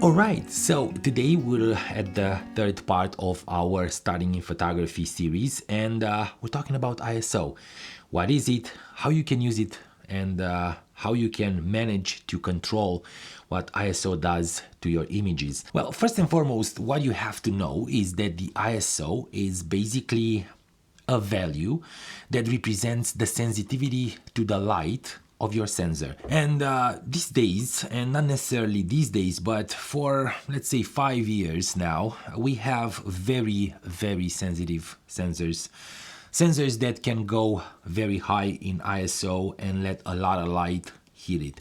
Alright, so today we're at the third part of our Starting in Photography series, and we're talking about ISO. What is it, how you can use it, and how you can manage to control what ISO does to your images. Well, first and foremost, what you have to know is that the ISO is basically a value that represents the sensitivity to the light of your sensor. And these days, and not necessarily these days, but for let's say 5 years now, we have very sensitive sensors that can go very high in ISO and let a lot of light hit it.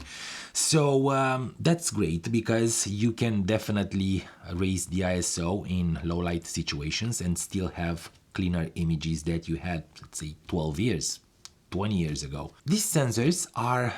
So that's great because you can definitely raise the ISO in low light situations and still have cleaner images that you had, let's say, 12 years, 20 years ago. These sensors are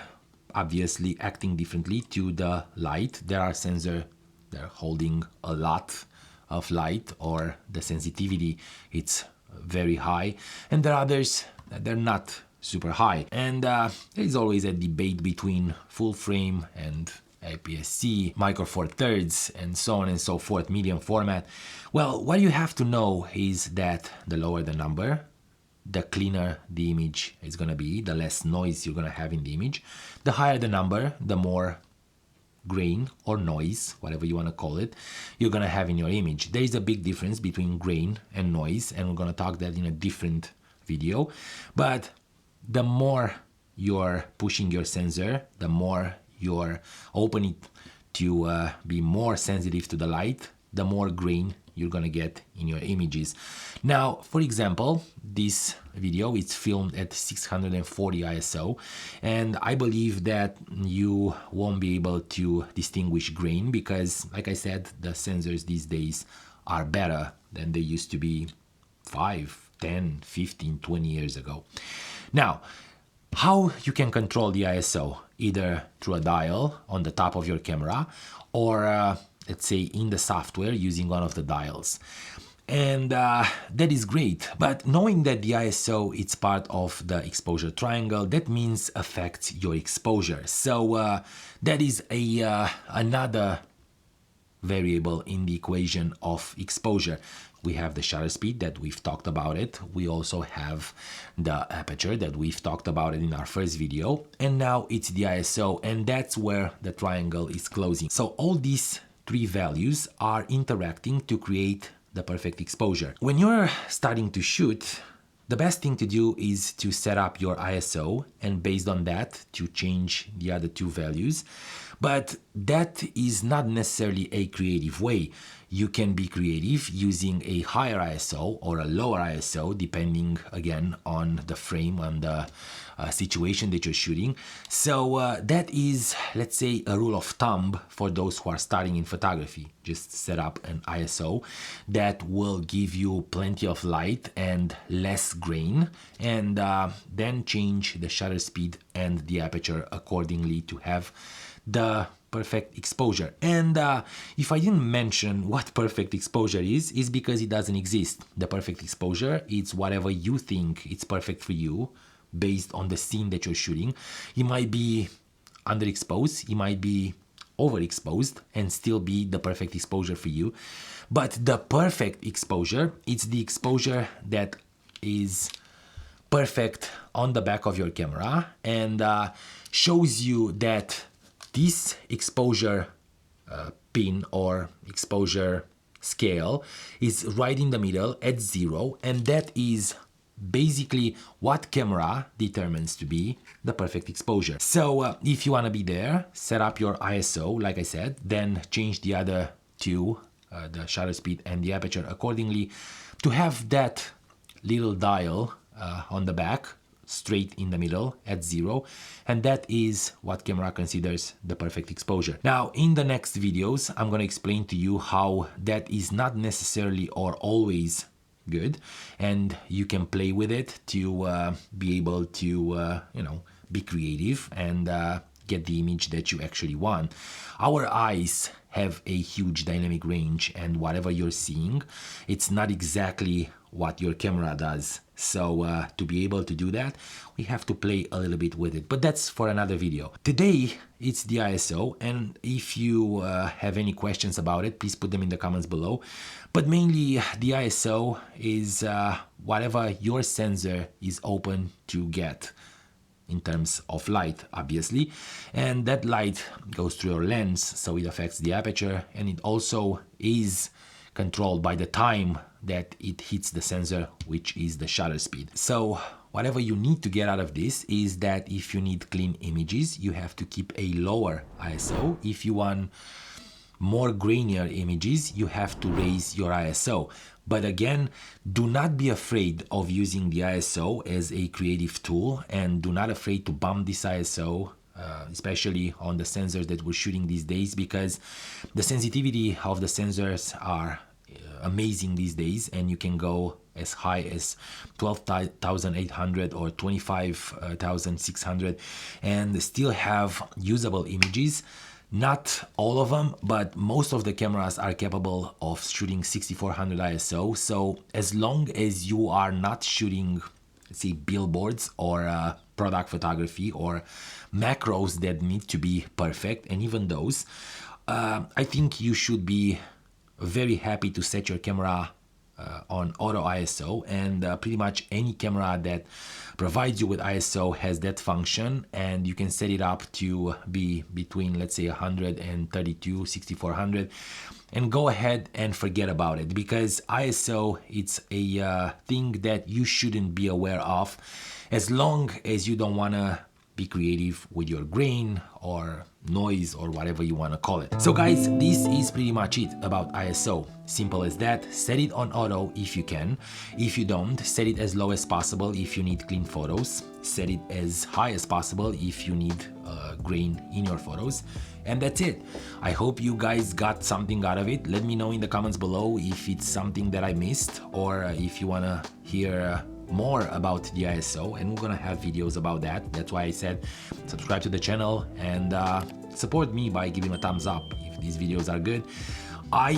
obviously acting differently to the light. There are sensors that are holding a lot of light, or the sensitivity it's very high, and there are others that they're not super high. And there is always a debate between full frame and APS-C, micro four thirds, and so on and so forth, medium format. Well, what you have to know is that the lower the number, the cleaner the image is going to be, the less noise you're going to have in the image. The higher the number, the more grain or noise, whatever you want to call it, you're going to have in your image. There is a big difference between grain and noise, and we're going to talk that in a different video. But the more you're pushing your sensor, the more you're opening it to be more sensitive to the light, the more grain you're gonna get in your images. Now, for example, this video is filmed at 640 ISO, and I believe that you won't be able to distinguish grain because, like I said, the sensors these days are better than they used to be 5, 10, 15, 20 years ago. Now, how you can control the ISO, either through a dial on the top of your camera or let's say in the software using one of the dials. And that is great, but knowing that the ISO is part of the exposure triangle, that means affects your exposure. So that is another variable in the equation of exposure. We have the shutter speed that we've talked about it. We also have the aperture that we've talked about it in our first video. And now it's the ISO, and that's where the triangle is closing. So all these three values are interacting to create the perfect exposure. When you're starting to shoot, the best thing to do is to set up your ISO, and based on that to change the other two values. But that is not necessarily a creative way. You can be creative using a higher ISO or a lower ISO, depending again on the frame, on the situation that you're shooting. So that is, let's say, a rule of thumb for those who are starting in photography. Just set up an ISO that will give you plenty of light and less grain, and then change the shutter speed and the aperture accordingly to have the perfect exposure. And if I didn't mention what perfect exposure is because it doesn't exist. The perfect exposure is whatever you think it's perfect for you based on the scene that you're shooting. It might be underexposed, it might be overexposed, and still be the perfect exposure for you. But the perfect exposure, it's the exposure that is perfect on the back of your camera and shows you that this exposure pin or exposure scale is right in the middle at 0, and that is basically what camera determines to be the perfect exposure. So if you want to be there, set up your ISO, like I said, then change the other two, the shutter speed and the aperture accordingly, to have that little dial on the back straight in the middle at 0, and that is what camera considers the perfect exposure. Now, in the next videos, I'm going to explain to you how that is not necessarily or always good, and you can play with it to be able to be creative and get the image that you actually want. Our eyes have a huge dynamic range, and whatever you're seeing, it's not exactly what your camera does So to be able to do that, we have to play a little bit with it, but that's for another video. Today it's the ISO, and if you have any questions about it, please put them in the comments below. But mainly the ISO is whatever your sensor is open to get in terms of light, obviously, and that light goes through your lens, so it affects the aperture, and it also is controlled by the time that it hits the sensor, which is the shutter speed. So whatever you need to get out of this is that if you need clean images, you have to keep a lower ISO. If you want more grainier images, you have to raise your ISO. But again, do not be afraid of using the ISO as a creative tool, and do not afraid to bump this ISO, especially on the sensors that we're shooting these days, because the sensitivity of the sensors are amazing these days, and you can go as high as 12,800 or 25,600 and still have usable images. Not all of them, but most of the cameras are capable of shooting 6400 ISO. So as long as you are not shooting, let's say, billboards or product photography or macros that need to be perfect, and even those, I think you should be very happy to set your camera on auto ISO, and pretty much any camera that provides you with ISO has that function, and you can set it up to be between, let's say, 132, 6400, and go ahead and forget about it, because ISO, it's a thing that you shouldn't be aware of as long as you don't want to be creative with your grain or noise or whatever you want to call it. So guys, this is pretty much it about ISO. Simple as that. Set it on auto if you can. If you don't, set it as low as possible if you need clean photos. Set it as high as possible if you need grain in your photos. And that's it. I hope you guys got something out of it. Let me know in the comments below if it's something that I missed, or if you want to hear more about the ISO, and we're gonna have videos about that. That's why I said subscribe to the channel and support me by giving a thumbs up if these videos are good. I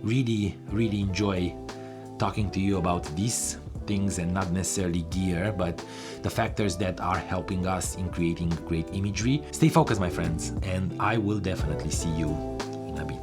really enjoy talking to you about these things, and not necessarily gear, but the factors that are helping us in creating great imagery. Stay focused, my friends, and I will definitely see you in a bit.